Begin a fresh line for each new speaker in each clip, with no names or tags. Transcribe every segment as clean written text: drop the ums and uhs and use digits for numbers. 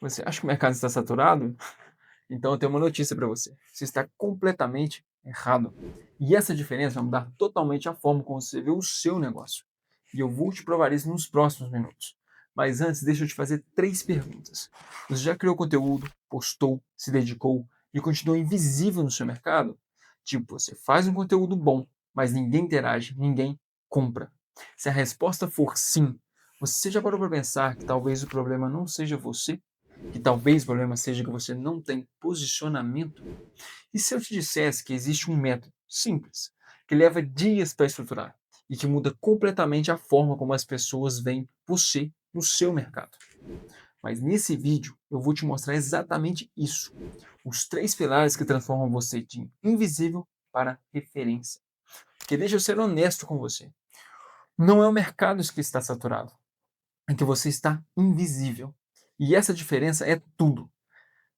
Você acha que o mercado está saturado? Então eu tenho uma notícia para você. Você está completamente errado. E essa diferença vai mudar totalmente a forma como você vê o seu negócio. E eu vou te provar isso nos próximos minutos. Mas antes, deixa eu te fazer 3 perguntas. Você já criou conteúdo, postou, se dedicou e continua invisível no seu mercado? Tipo, você faz um conteúdo bom, mas ninguém interage, ninguém compra. Se a resposta for sim, você já parou para pensar que talvez o problema não seja você? Que talvez o problema seja que você não tem posicionamento? E se eu te dissesse que existe um método simples, que leva dias para estruturar e que muda completamente a forma como as pessoas veem você no seu mercado? Mas nesse vídeo eu vou te mostrar exatamente isso. Os 3 pilares que transformam você de invisível para referência. Porque deixa eu ser honesto com você. Não é o mercado que está saturado, é que você está invisível. E essa diferença é tudo.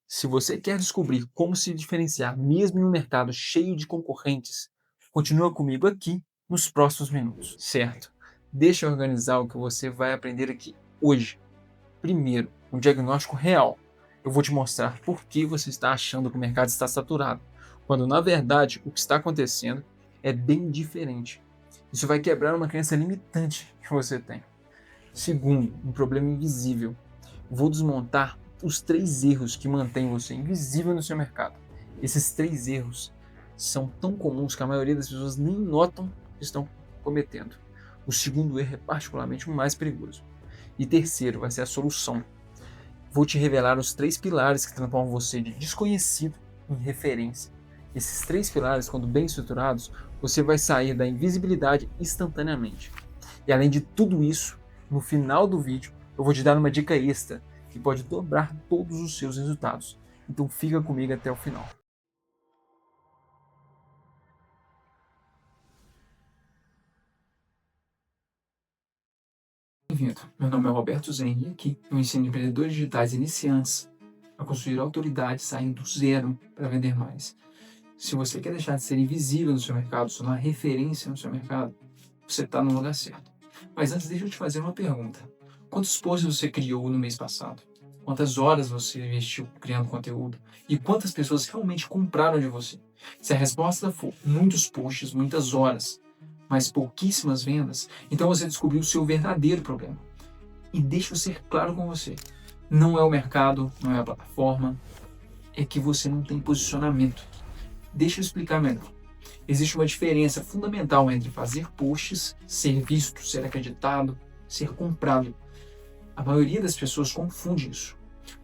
Se você quer descobrir como se diferenciar mesmo em um mercado cheio de concorrentes, continua comigo aqui nos próximos minutos, certo? Deixa eu organizar o que você vai aprender aqui hoje. Primeiro, um diagnóstico real. Eu vou te mostrar por que você está achando que o mercado está saturado, quando na verdade o que está acontecendo é bem diferente. Isso vai quebrar uma crença limitante que você tem. Segundo, um problema invisível. Vou desmontar os 3 erros que mantêm você invisível no seu mercado. Esses 3 erros são tão comuns que a maioria das pessoas nem notam que estão cometendo. O segundo erro é particularmente o mais perigoso. E terceiro vai ser a solução. Vou te revelar os 3 pilares que transformam você de desconhecido em referência. Esses 3 pilares, quando bem estruturados, você vai sair da invisibilidade instantaneamente. E além de tudo isso, no final do vídeo, eu vou te dar uma dica extra que pode dobrar todos os seus resultados. Então fica comigo até o final. Bem-vindo, meu nome é Roberto Zen e aqui eu ensino empreendedores digitais iniciantes a construir autoridade saindo do zero para vender mais. Se você quer deixar de ser invisível no seu mercado, se tornar referência no seu mercado, você está no lugar certo. Mas antes, deixa eu te fazer uma pergunta. Quantos posts você criou no mês passado? Quantas horas você investiu criando conteúdo? E quantas pessoas realmente compraram de você? Se a resposta for muitos posts, muitas horas, mas pouquíssimas vendas, então você descobriu o seu verdadeiro problema. E deixa eu ser claro com você. Não é o mercado, não é a plataforma, é que você não tem posicionamento. Deixa eu explicar melhor. Existe uma diferença fundamental entre fazer posts, ser visto, ser acreditado, ser comprado. A maioria das pessoas confunde isso.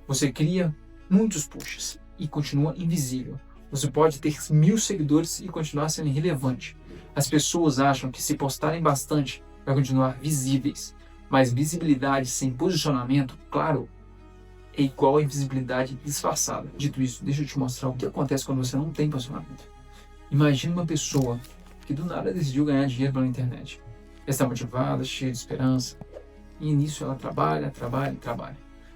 Você cria muitos posts e continua invisível. Você pode ter 1000 seguidores e continuar sendo irrelevante. As pessoas acham que se postarem bastante, vai continuar visíveis. Mas visibilidade sem posicionamento, claro, é igual a invisibilidade disfarçada. Dito isso, deixa eu te mostrar o que acontece quando você não tem posicionamento. Imagine uma pessoa que do nada decidiu ganhar dinheiro pela internet. Ela está motivada, cheia de esperança. E nisso ela trabalha.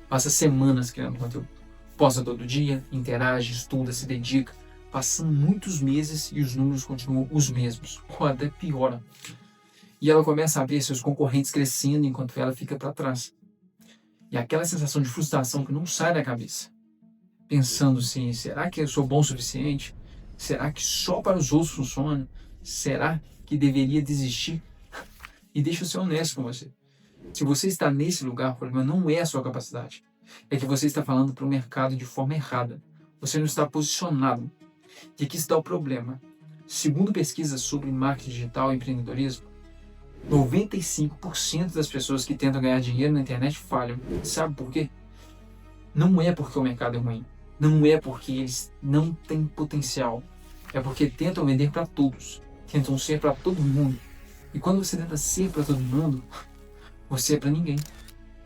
Passa semanas criando conteúdo. Posta todo dia, interage, estuda, se dedica. Passam muitos meses e os números continuam os mesmos, ou até piora. E ela começa a ver seus concorrentes crescendo enquanto ela fica para trás. E aquela sensação de frustração que não sai da cabeça. Pensando assim, será que eu sou bom o suficiente? Será que só para os outros funciona? Será que deveria desistir? E deixa eu ser honesto com você. Se você está nesse lugar, o problema não é a sua capacidade. É que você está falando para o mercado de forma errada. Você não está posicionado. E aqui está o problema. Segundo pesquisas sobre marketing digital e empreendedorismo, 95% das pessoas que tentam ganhar dinheiro na internet falham. Sabe por quê? Não é porque o mercado é ruim. Não é porque eles não têm potencial. É porque tentam vender para todos. Tentam ser para todo mundo. E quando você tenta ser para todo mundo, você é para ninguém.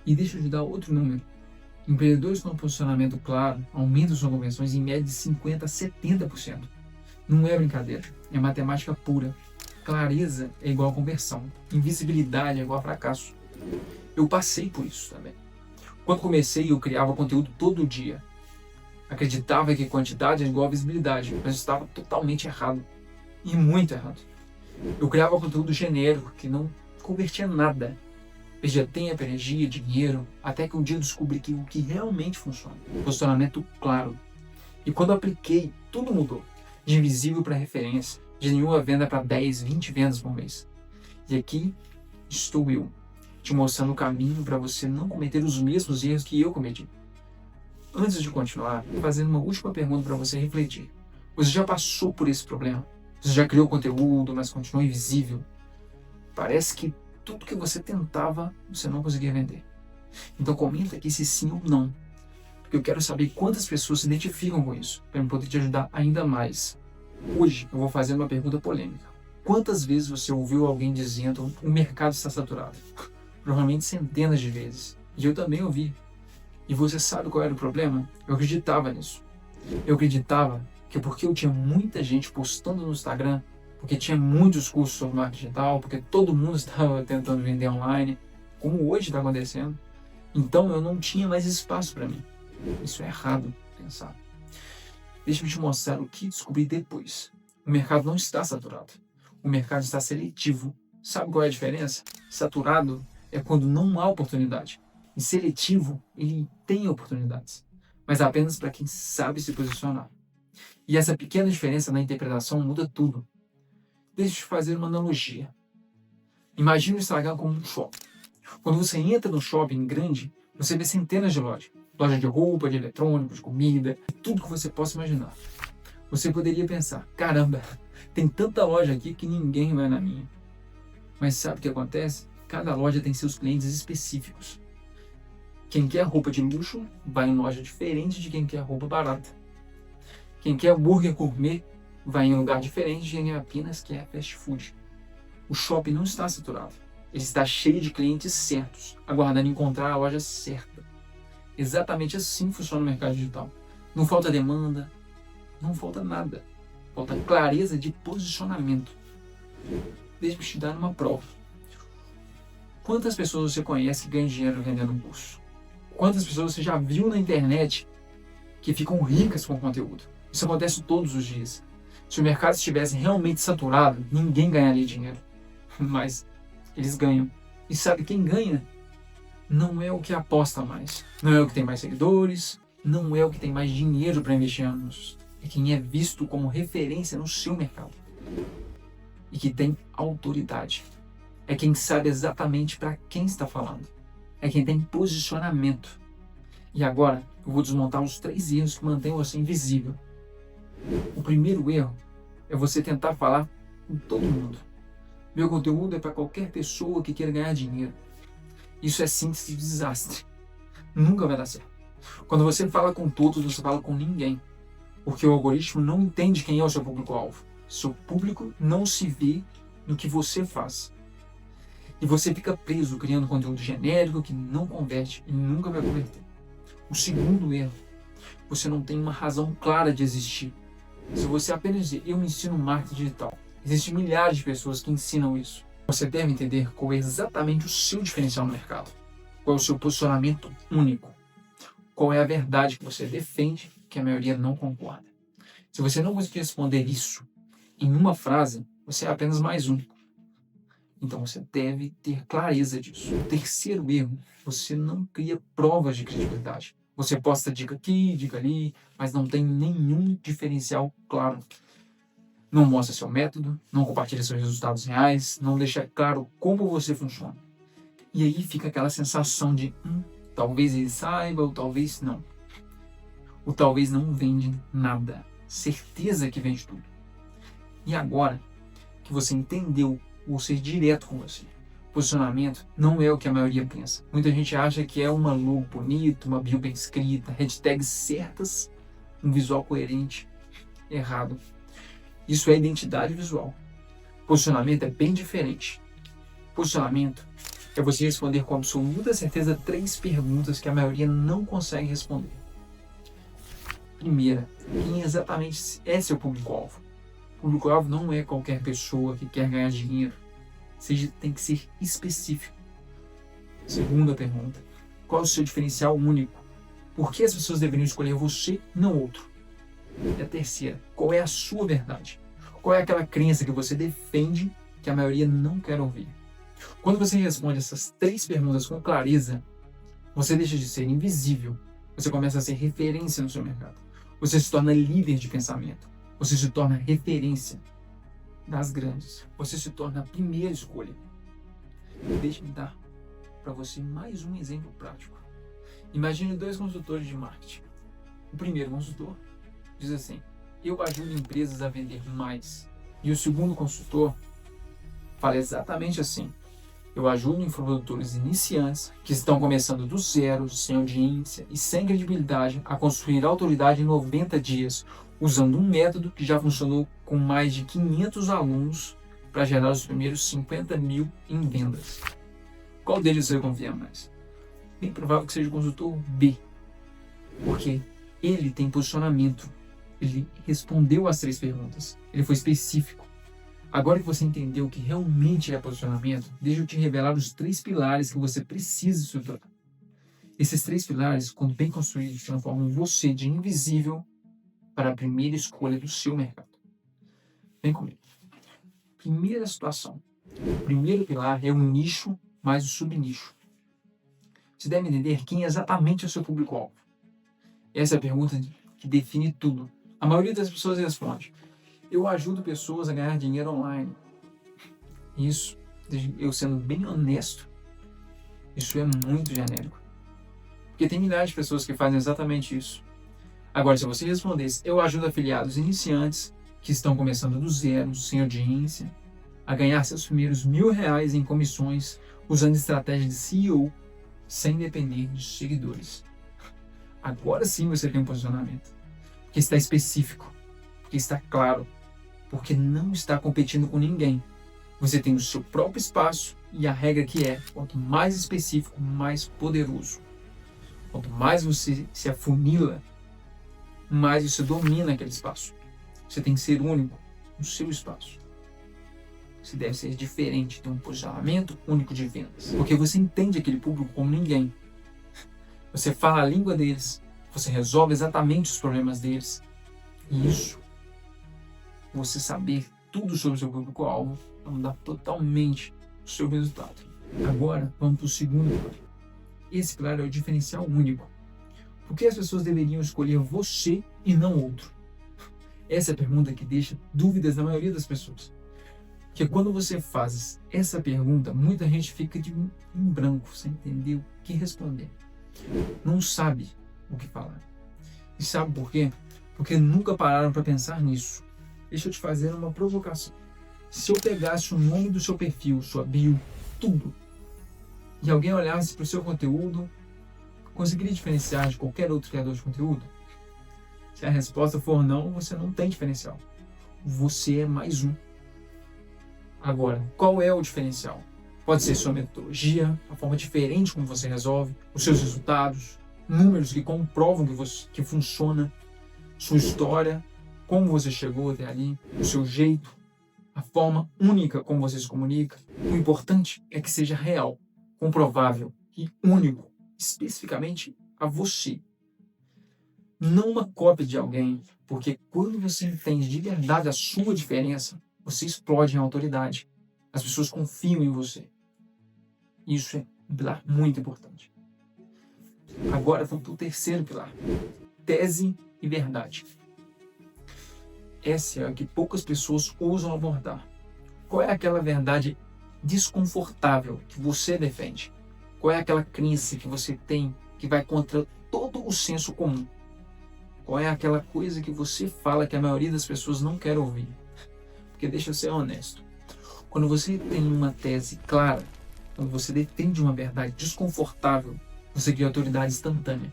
E deixa eu te dar outro número. Empreendedores com um posicionamento claro aumentam suas conversões em média de 50% a 70%. Não é brincadeira. É matemática pura. Clareza é igual a conversão. Invisibilidade é igual a fracasso. Eu passei por isso também. Quando comecei, eu criava conteúdo todo dia. Acreditava que quantidade é igual a visibilidade, mas estava totalmente errado. E muito errado. Eu criava conteúdo genérico que não convertia nada. Perdia tempo, energia, dinheiro, até que um dia eu descobri que o que realmente funciona. Posicionamento claro. E quando eu apliquei, tudo mudou. De invisível para referência, de nenhuma venda para 10, 20 vendas por mês. E aqui estou eu, te mostrando o caminho para você não cometer os mesmos erros que eu cometi. Antes de continuar, fazendo uma última pergunta para você refletir. Você já passou por esse problema? Você já criou conteúdo, mas continuou invisível? Parece que tudo que você tentava, você não conseguia vender. Então comenta aqui se sim ou não, porque eu quero saber quantas pessoas se identificam com isso, para eu poder te ajudar ainda mais. Hoje eu vou fazer uma pergunta polêmica. Quantas vezes você ouviu alguém dizendo o mercado está saturado? Provavelmente centenas de vezes. E eu também ouvi. E você sabe qual era o problema? Eu acreditava nisso. Eu acreditava que porque eu tinha muita gente postando no Instagram, porque tinha muitos cursos sobre marketing digital, porque todo mundo estava tentando vender online, como hoje está acontecendo, então eu não tinha mais espaço para mim. Isso é errado pensar. Deixa eu te mostrar o que descobri depois. O mercado não está saturado. O mercado está seletivo. Sabe qual é a diferença? Saturado é quando não há oportunidade. E seletivo, ele tem oportunidades, mas apenas para quem sabe se posicionar. E essa pequena diferença na interpretação muda tudo. Deixa eu te fazer uma analogia. Imagine o Instagram como um shopping. Quando você entra no shopping grande, você vê centenas de lojas. Loja de roupa, de eletrônicos, de comida, tudo que você possa imaginar. Você poderia pensar, caramba, tem tanta loja aqui que ninguém vai na minha. Mas sabe o que acontece? Cada loja tem seus clientes específicos. Quem quer roupa de luxo vai em loja diferente de quem quer roupa barata. Quem quer hambúrguer gourmet vai em um lugar diferente de quem apenas quer fast food. O shopping não está saturado. Ele está cheio de clientes certos, aguardando encontrar a loja certa. Exatamente assim funciona o mercado digital. Não falta demanda, não falta nada. Falta clareza de posicionamento. Deixa eu te dar uma prova. Quantas pessoas você conhece que ganham dinheiro vendendo um curso? Quantas pessoas você já viu na internet que ficam ricas com conteúdo? Isso acontece todos os dias. Se o mercado estivesse realmente saturado, ninguém ganharia dinheiro. Mas eles ganham. E sabe quem ganha? Não é o que aposta mais. Não é o que tem mais seguidores. Não é o que tem mais dinheiro para investir em anúncios. É quem é visto como referência no seu mercado. E que tem autoridade. É quem sabe exatamente para quem está falando. É quem tem posicionamento. E agora eu vou desmontar os 3 erros que mantêm você invisível. O primeiro erro é você tentar falar com todo mundo. Meu conteúdo é para qualquer pessoa que queira ganhar dinheiro. Isso é síntese de desastre. Nunca vai dar certo. Quando você fala com todos, você fala com ninguém. Porque o algoritmo não entende quem é o seu público-alvo. Seu público não se vê no que você faz. E você fica preso criando conteúdo genérico que não converte e nunca vai converter. O segundo erro, você não tem uma razão clara de existir. Se você apenas dizer, eu ensino marketing digital, existem milhares de pessoas que ensinam isso. Você deve entender qual é exatamente o seu diferencial no mercado. Qual é o seu posicionamento único. Qual é a verdade que você defende que a maioria não concorda. Se você não conseguir responder isso em uma frase, você é apenas mais um. Então você deve ter clareza disso. O terceiro erro, você não cria provas de credibilidade. Você posta dica aqui, dica ali, mas não tem nenhum diferencial claro. Não mostra seu método, não compartilha seus resultados reais, não deixa claro como você funciona. E aí fica aquela sensação de talvez ele saiba ou talvez não. O talvez não vende nada. Certeza que vende tudo. E agora que você entendeu, vou ser direto com você. Posicionamento não é o que a maioria pensa. Muita gente acha que é uma logo bonita, uma bio bem escrita, hashtags certas, um visual coerente. Errado. Isso é identidade visual. Posicionamento é bem diferente. Posicionamento é você responder com absoluta certeza 3 perguntas que a maioria não consegue responder. Primeira, quem exatamente é seu público-alvo? O público-alvo não é qualquer pessoa que quer ganhar dinheiro. Tem que ser específico. Segunda pergunta, qual é o seu diferencial único? Por que as pessoas deveriam escolher você e não outro? E a terceira, qual é a sua verdade? Qual é aquela crença que você defende que a maioria não quer ouvir? Quando você responde essas 3 perguntas com clareza, você deixa de ser invisível. Você começa a ser referência no seu mercado. Você se torna líder de pensamento. Você se torna referência das grandes. Você se torna a primeira escolha. Deixe-me dar para você mais um exemplo prático. Imagine 2 consultores de marketing. O primeiro consultor diz assim: eu ajudo empresas a vender mais. E o segundo consultor fala exatamente assim: eu ajudo infoprodutores iniciantes que estão começando do zero, sem audiência e sem credibilidade, a construir autoridade em 90 dias, usando um método que já funcionou com mais de 500 alunos para gerar os primeiros 50 mil em vendas. Qual deles você confia mais? Bem provável que seja o consultor B, porque ele tem posicionamento, ele respondeu às 3 perguntas, ele foi específico. Agora que você entendeu o que realmente é posicionamento, deixa eu te revelar os 3 pilares que você precisa estruturar. Esses 3 pilares, quando bem construídos, transformam você de invisível para a primeira escolha do seu mercado. Vem comigo. Primeira situação. O primeiro pilar é o nicho mais o subnicho. Você deve entender quem exatamente é o seu público-alvo. Essa é a pergunta que define tudo. A maioria das pessoas responde: eu ajudo pessoas a ganhar dinheiro online. Isso, eu sendo bem honesto, isso é muito genérico. Porque tem milhares de pessoas que fazem exatamente isso. Agora, se você respondesse: eu ajudo afiliados iniciantes que estão começando do zero, sem audiência, a ganhar seus primeiros R$1.000 em comissões usando estratégia de CEO, sem depender de seguidores. Agora sim você tem um posicionamento. Porque está específico, porque está claro, porque não está competindo com ninguém. Você tem o seu próprio espaço e a regra que é: quanto mais específico, mais poderoso. Quanto mais você se afunila, mais você domina aquele espaço. Você tem que ser único no seu espaço. Você deve ser diferente, ter um posicionamento único de vendas. Porque você entende aquele público como ninguém. Você fala a língua deles, você resolve exatamente os problemas deles. E isso, você saber tudo sobre o seu público-alvo, vai mudar totalmente o seu resultado. Agora, vamos para o segundo pilar. Esse pilar é o diferencial único. Por que as pessoas deveriam escolher você e não outro? Essa é a pergunta que deixa dúvidas na maioria das pessoas. Porque quando você faz essa pergunta, muita gente fica em branco, sem entender o que responder. Não sabe o que falar. E sabe por quê? Porque nunca pararam para pensar nisso. Deixa eu te fazer uma provocação. Se eu pegasse o nome do seu perfil, sua bio, tudo, e alguém olhasse para o seu conteúdo, conseguiria diferenciar de qualquer outro criador de conteúdo? Se a resposta for não, você não tem diferencial. Você é mais um. Agora, qual é o diferencial? Pode ser sua metodologia, a forma diferente como você resolve, os seus resultados, números que comprovam que funciona, sua história, como você chegou até ali, o seu jeito, a forma única como você se comunica. O importante é que seja real, comprovável e único, especificamente a você. Não uma cópia de alguém, porque quando você entende de verdade a sua diferença, você explode em autoridade. As pessoas confiam em você. Isso é um pilar muito importante. Agora vamos para o terceiro pilar. Tese e verdade. Essa é a que poucas pessoas ousam abordar. Qual é aquela verdade desconfortável que você defende? Qual é aquela crença que você tem que vai contra todo o senso comum? Qual é aquela coisa que você fala que a maioria das pessoas não quer ouvir? Porque deixa eu ser honesto. Quando você tem uma tese clara, quando você defende uma verdade desconfortável, você cria autoridade instantânea.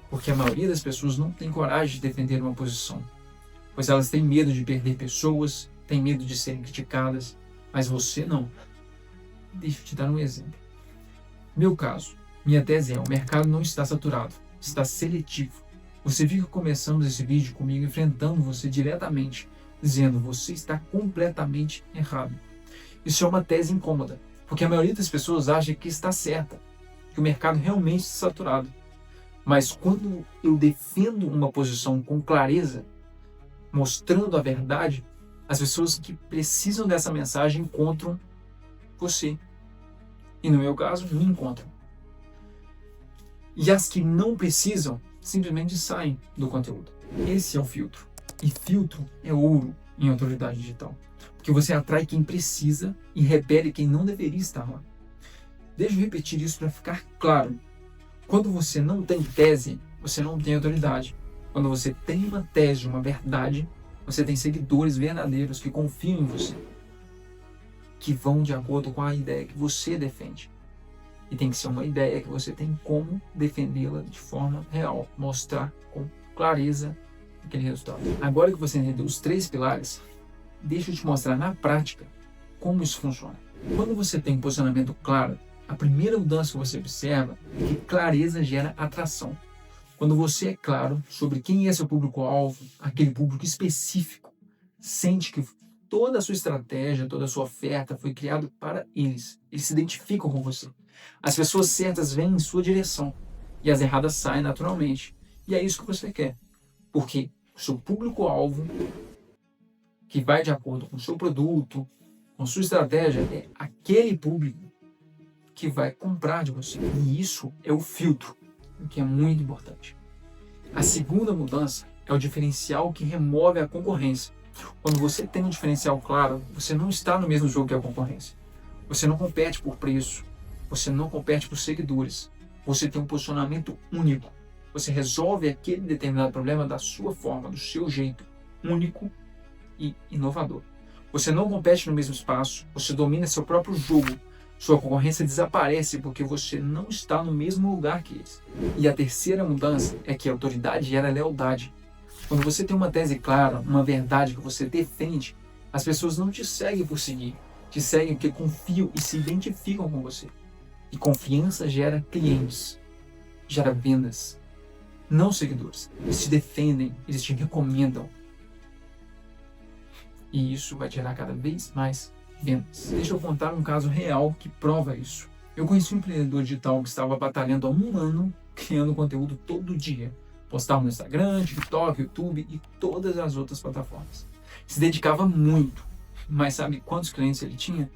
Porque a maioria das pessoas não tem coragem de defender uma posição. Pois elas têm medo de perder pessoas, têm medo de serem criticadas, mas você não. Deixa eu te dar um exemplo. Meu caso, minha tese é: o mercado não está saturado, está seletivo. Você viu que começamos esse vídeo comigo enfrentando você diretamente, dizendo: você está completamente errado. Isso é uma tese incômoda, porque a maioria das pessoas acha que está certa, que o mercado realmente está saturado. Mas quando eu defendo uma posição com clareza, mostrando a verdade, as pessoas que precisam dessa mensagem encontram você e, no meu caso, me encontram. E as que não precisam simplesmente saem do conteúdo. Esse é o filtro. E filtro é ouro em autoridade digital. Porque você atrai quem precisa e repele quem não deveria estar lá. Deixa eu repetir isso para ficar claro. Quando você não tem tese, você não tem autoridade. Quando você tem uma tese, uma verdade, você tem seguidores verdadeiros que confiam em você, que vão de acordo com a ideia que você defende. E tem que ser uma ideia que você tem como defendê-la de forma real, mostrar com clareza aquele resultado. Agora que você entendeu os 3 pilares, deixa eu te mostrar na prática como isso funciona. Quando você tem um posicionamento claro, a primeira mudança que você observa é que clareza gera atração. Quando você é claro sobre quem é seu público-alvo, aquele público específico, sente que toda a sua estratégia, toda a sua oferta foi criada para eles. Eles se identificam com você. As pessoas certas vêm em sua direção e as erradas saem naturalmente. E é isso que você quer. Porque o seu público-alvo, que vai de acordo com o seu produto, com sua estratégia, é aquele público que vai comprar de você. E isso é o filtro, o que é muito importante. A segunda mudança é o diferencial que remove a concorrência. Quando você tem um diferencial claro, você não está no mesmo jogo que a concorrência. Você não compete por preço, você não compete por seguidores. Você tem um posicionamento único. Você resolve aquele determinado problema da sua forma, do seu jeito, único e inovador. Você não compete no mesmo espaço, você domina seu próprio jogo. Sua concorrência desaparece porque você não está no mesmo lugar que eles. E a terceira mudança é que a autoridade gera lealdade. Quando você tem uma tese clara, uma verdade que você defende, as pessoas não te seguem por seguir, te seguem porque confiam e se identificam com você. E confiança gera clientes, gera vendas, não seguidores. Eles te defendem, eles te recomendam. E isso vai gerar cada vez mais vendas. Deixa eu contar um caso real que prova isso. Eu conheci um empreendedor digital que estava batalhando há 1 ano, criando conteúdo todo dia. Postava no Instagram, TikTok, YouTube e todas as outras plataformas. Se dedicava muito, mas sabe quantos clientes ele tinha?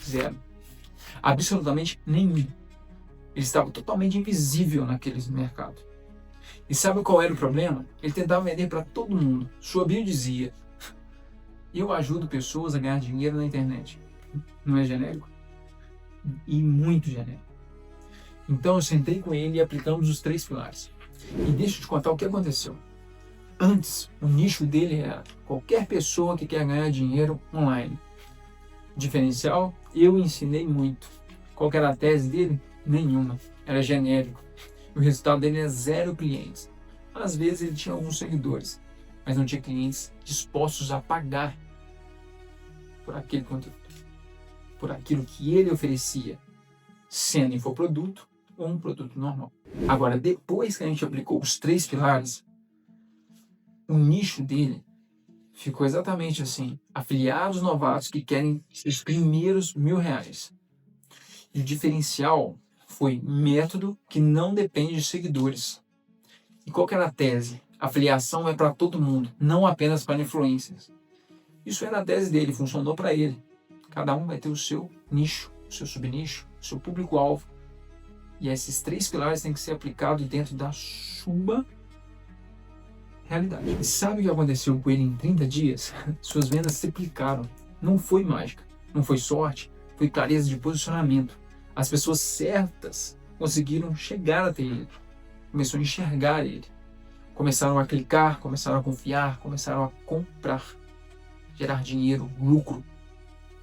0. Absolutamente nenhum. Ele estava totalmente invisível naquele mercado. E sabe qual era o problema? Ele tentava vender para todo mundo. Sua bio dizia: eu ajudo pessoas a ganhar dinheiro na internet. Não é genérico? E muito genérico. Então eu sentei com ele e aplicamos os 3 pilares. E deixa eu te contar o que aconteceu. Antes, o nicho dele era qualquer pessoa que quer ganhar dinheiro online. Diferencial, eu ensinei muito. Qual que era a tese dele? Nenhuma. Era genérico. O resultado dele é 0 clientes. Às vezes ele tinha alguns seguidores, mas não tinha clientes dispostos a pagar por aquele conteúdo, por aquilo que ele oferecia, sendo infoproduto ou um produto normal. Agora, depois que a gente aplicou os 3 pilares, o nicho dele ficou exatamente assim: afiliados novatos que querem os primeiros R$1.000. E o diferencial foi método que não depende de seguidores. E qual que era a tese? Afiliação é para todo mundo, não apenas para influencers. Isso era a tese dele, funcionou para ele. Cada um vai ter o seu nicho, o seu subnicho, o seu público-alvo. E esses 3 pilares têm que ser aplicados dentro da sua realidade. E sabe o que aconteceu com ele em 30 dias? Suas vendas se triplicaram. Não foi mágica, não foi sorte, foi clareza de posicionamento. As pessoas certas conseguiram chegar até ele, começaram a enxergar ele, começaram a clicar, começaram a confiar, começaram a comprar, gerar dinheiro, lucro.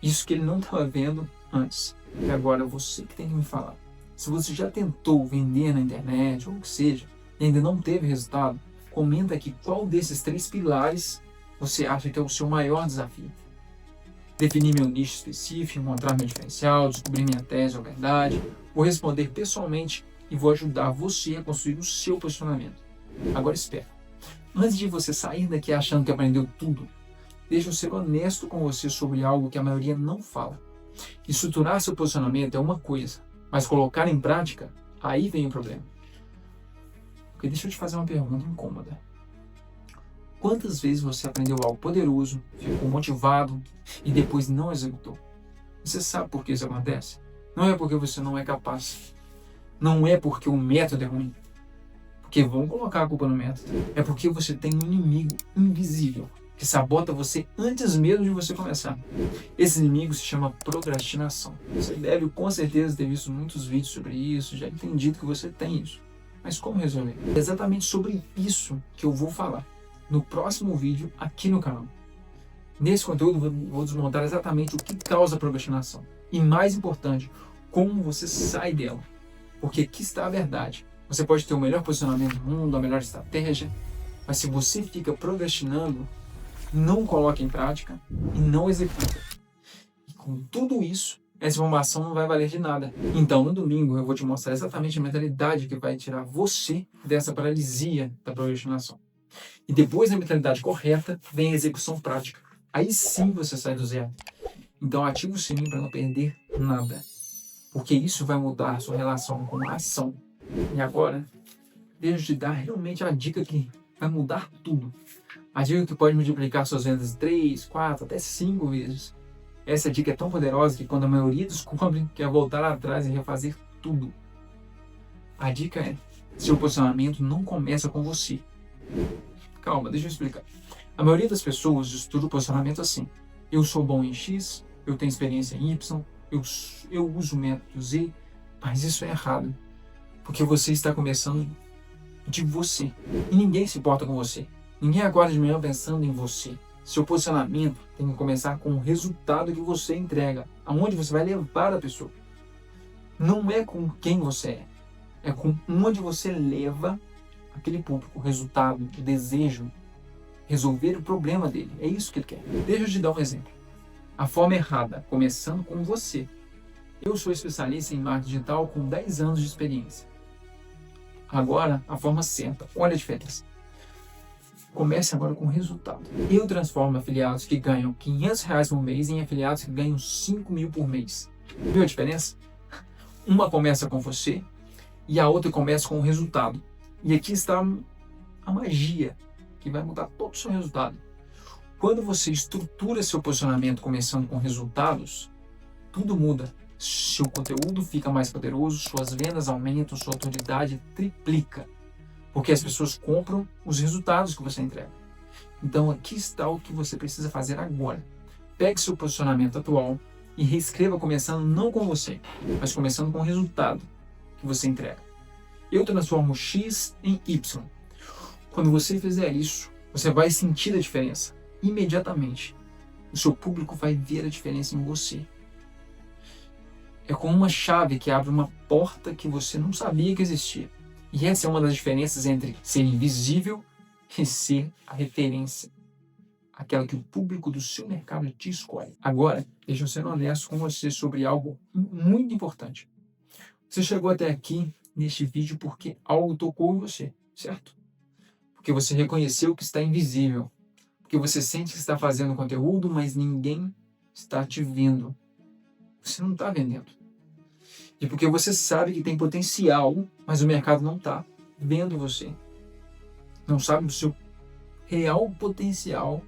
Isso que ele não estava vendo antes. E agora você que tem que me falar. Se você já tentou vender na internet, ou o que seja, e ainda não teve resultado, comenta aqui qual desses 3 pilares você acha que é o seu maior desafio. Definir meu nicho específico, encontrar meu diferencial, descobrir minha tese ou verdade. Vou responder pessoalmente e vou ajudar você a construir o seu posicionamento. Agora espera. Antes de você sair daqui achando que aprendeu tudo, deixa eu ser honesto com você sobre algo que a maioria não fala. Estruturar seu posicionamento é uma coisa, mas colocar em prática, aí vem o problema. Porque deixa eu te fazer uma pergunta incômoda. Quantas vezes você aprendeu algo poderoso, ficou motivado e depois não executou? Você sabe por que isso acontece? Não é porque você não é capaz. Não é porque o método é ruim. Porque vão colocar a culpa no método. É porque você tem um inimigo invisível que sabota você antes mesmo de você começar. Esse inimigo se chama procrastinação. Você deve com certeza ter visto muitos vídeos sobre isso, já entendido que você tem isso. Mas como resolver? É exatamente sobre isso que eu vou falar no próximo vídeo aqui no canal. Nesse conteúdo vou desmontar exatamente o que causa a procrastinação. E mais importante, como você sai dela. Porque aqui está a verdade. Você pode ter o melhor posicionamento do mundo, a melhor estratégia, mas se você fica procrastinando, não coloca em prática e não executa. E com tudo isso, essa informação não vai valer de nada. Então, no domingo, eu vou te mostrar exatamente a mentalidade que vai tirar você dessa paralisia da procrastinação. E depois da mentalidade correta, vem a execução prática. Aí sim você sai do zero. Então, ativa o sininho para não perder nada. Porque isso vai mudar a sua relação com a ação. E agora, deixa eu te dar realmente a dica que vai mudar tudo. A dica que pode multiplicar suas vendas 3, 4, até 5 vezes. Essa dica é tão poderosa que quando a maioria descobre, quer voltar lá atrás e refazer tudo. A dica é, seu posicionamento não começa com você. Calma, deixa eu explicar. A maioria das pessoas estuda o posicionamento assim. Eu sou bom em X, eu tenho experiência em Y, eu uso o método Z, mas isso é errado. Porque você está começando de você. E ninguém se importa com você. Ninguém acorda de manhã pensando em você. Seu posicionamento tem que começar com o resultado que você entrega. Aonde você vai levar a pessoa. Não é com quem você é. É com onde você leva aquele público. O resultado, o desejo. Resolver o problema dele. É isso que ele quer. Deixa eu te dar um exemplo. A forma errada, começando com você. Eu sou especialista em marketing digital com 10 anos de experiência. Agora, a forma certa. Olha a diferença. Comece agora com o resultado. Eu transformo afiliados que ganham R$500 por mês em afiliados que ganham 5 mil por mês. Viu a diferença? Uma começa com você e a outra começa com o resultado. E aqui está a magia que vai mudar todo o seu resultado. Quando você estrutura seu posicionamento começando com resultados, tudo muda. Seu conteúdo fica mais poderoso, suas vendas aumentam, sua autoridade triplica. Porque as pessoas compram os resultados que você entrega. Então aqui está o que você precisa fazer agora. Pegue seu posicionamento atual e reescreva começando não com você, mas começando com o resultado que você entrega. Eu transformo X em Y. Quando você fizer isso, você vai sentir a diferença imediatamente. O seu público vai ver a diferença em você. É como uma chave que abre uma porta que você não sabia que existia. E essa é uma das diferenças entre ser invisível e ser a referência. Aquela que o público do seu mercado te escolhe. Agora, deixa eu ser honesto com você sobre algo muito importante. Você chegou até aqui neste vídeo porque algo tocou em você, certo? Porque você reconheceu que está invisível. Porque você sente que está fazendo conteúdo, mas ninguém está te vendo. Você não está vendendo. E porque você sabe que tem potencial, mas o mercado não está vendo você. Não sabe o seu real potencial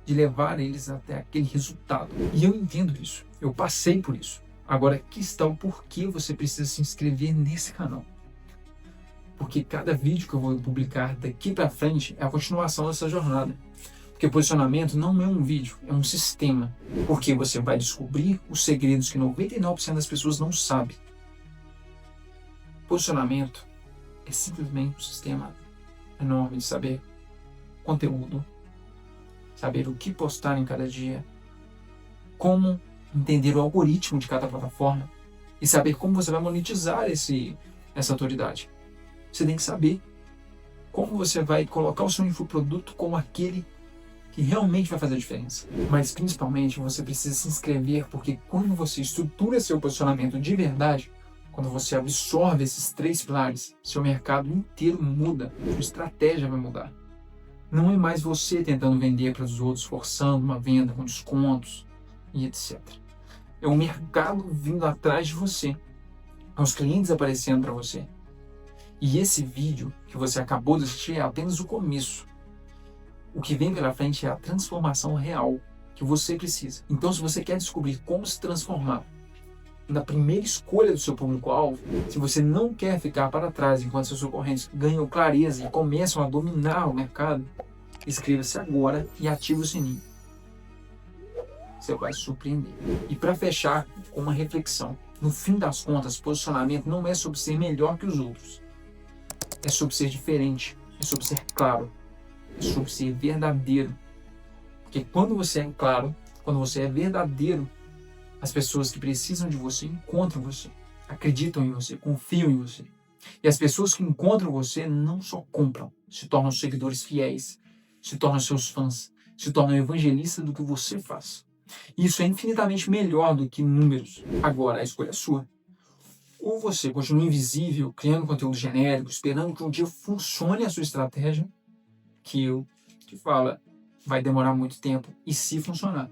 de levar eles até aquele resultado. E eu entendo isso. Eu passei por isso. Agora, aqui está o porquê você precisa se inscrever nesse canal. Porque cada vídeo que eu vou publicar daqui para frente é a continuação dessa jornada. Porque posicionamento não é um vídeo, é um sistema. Porque você vai descobrir os segredos que 99% das pessoas não sabem. Posicionamento é simplesmente um sistema enorme de saber conteúdo, saber o que postar em cada dia, como entender o algoritmo de cada plataforma e saber como você vai monetizar essa autoridade. Você tem que saber como você vai colocar o seu infoproduto como aquele que realmente vai fazer a diferença. Mas principalmente você precisa se inscrever, porque quando você estrutura seu posicionamento de verdade, quando você absorve esses 3 pilares, seu mercado inteiro muda, sua estratégia vai mudar. Não é mais você tentando vender para os outros, forçando uma venda com descontos e etc. É o mercado vindo atrás de você, é os clientes aparecendo para você. E esse vídeo que você acabou de assistir é apenas o começo. O que vem pela frente é a transformação real que que você precisa. Então, se você quer descobrir como se transformar na primeira escolha do seu público-alvo, se você não quer ficar para trás enquanto seus concorrentes ganham clareza e começam a dominar o mercado, inscreva-se agora e ative o sininho. Você vai se surpreender. E para fechar com uma reflexão, no fim das contas, posicionamento não é sobre ser melhor que os outros. É sobre ser diferente, é sobre ser claro, é sobre ser verdadeiro. Porque quando você é claro, quando você é verdadeiro, as pessoas que precisam de você encontram você, acreditam em você, confiam em você. E as pessoas que encontram você não só compram, se tornam seguidores fiéis, se tornam seus fãs, se tornam evangelistas do que você faz. Isso é infinitamente melhor do que números. Agora, a escolha é sua. Ou você continua invisível, criando conteúdo genérico, esperando que um dia funcione a sua estratégia, que eu te falo, vai demorar muito tempo, e se funcionar.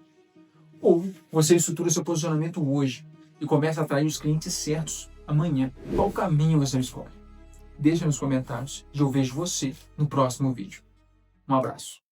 Ou você estrutura seu posicionamento hoje e começa a atrair os clientes certos amanhã. Qual caminho você escolhe? Deixa nos comentários e eu vejo você no próximo vídeo. Um abraço.